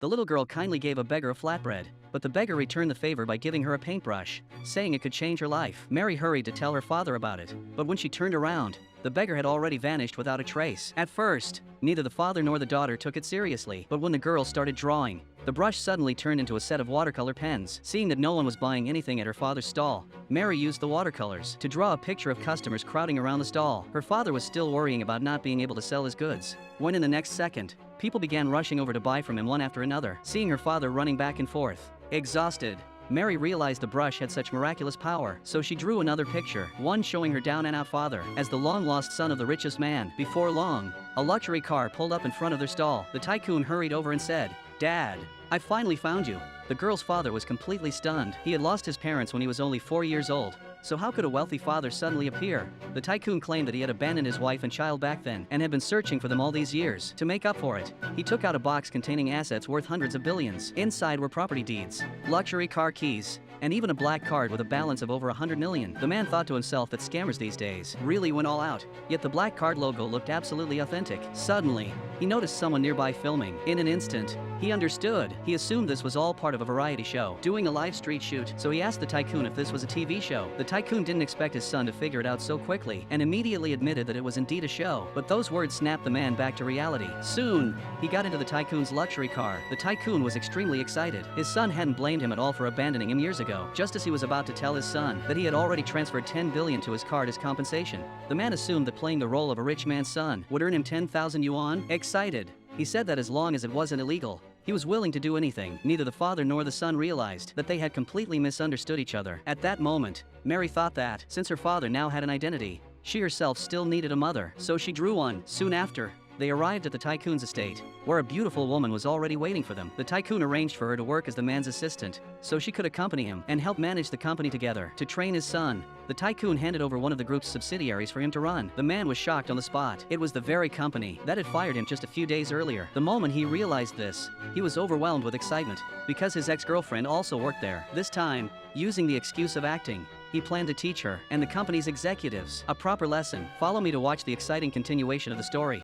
The little girl kindly gave a beggar a flatbread, but the beggar returned the favor by giving her a paintbrush, saying it could change her life. Mary hurried to tell her father about it, but when she turned around, the beggar had already vanished without a trace. At first, neither the father nor the daughter took it seriously, but when the girl started drawing, the brush suddenly turned into a set of watercolor pens. Seeing that no one was buying anything at her father's stall, Mary used the watercolors to draw a picture of customers crowding around the stall. Her father was still worrying about not being able to sell his goods, when in the next second, people began rushing over to buy from him one after another. Seeing her father running back and forth, exhausted, Mary realized the brush had such miraculous power, so she drew another picture, one showing her down and out father as the long-lost son of the richest man. Before long, a luxury car pulled up in front of their stall. The tycoon hurried over and said, "Dad, I finally found you." The girl's father was completely stunned. He had lost his parents when he was only 4 years old, so how could a wealthy father suddenly appear? The tycoon claimed that he had abandoned his wife and child back then and had been searching for them all these years. To make up for it, he took out a box containing assets worth hundreds of billions. Inside were property deeds, luxury car keys, and even a black card with a balance of over 100 million. The man thought to himself that scammers these days really went all out, yet the black card logo looked absolutely authentic. Suddenly, he noticed someone nearby filming. In an instant, he understood. He assumed this was all part of a variety show, doing a live street shoot, so he asked the tycoon if this was a TV show. The tycoon didn't expect his son to figure it out so quickly, and immediately admitted that it was indeed a show. But those words snapped the man back to reality. Soon, he got into the tycoon's luxury car. The tycoon was extremely excited. His son hadn't blamed him at all for abandoning him years ago. Just as he was about to tell his son that he had already transferred 10 billion to his card as compensation, the man assumed that playing the role of a rich man's son would earn him 10,000 yuan. Excited, he said that as long as it wasn't illegal, he was willing to do anything. Neither the father nor the son realized that they had completely misunderstood each other. At that moment, Mary thought that, since her father now had an identity, she herself still needed a mother, so she drew one. Soon after, they arrived at the tycoon's estate, where a beautiful woman was already waiting for them. The tycoon arranged for her to work as the man's assistant, so she could accompany him and help manage the company together. To train his son, the tycoon handed over one of the group's subsidiaries for him to run. The man was shocked on the spot. It was the very company that had fired him just a few days earlier. The moment he realized this, he was overwhelmed with excitement, because his ex-girlfriend also worked there. This time, using the excuse of acting, he planned to teach her and the company's executives a proper lesson. Follow me to watch the exciting continuation of the story.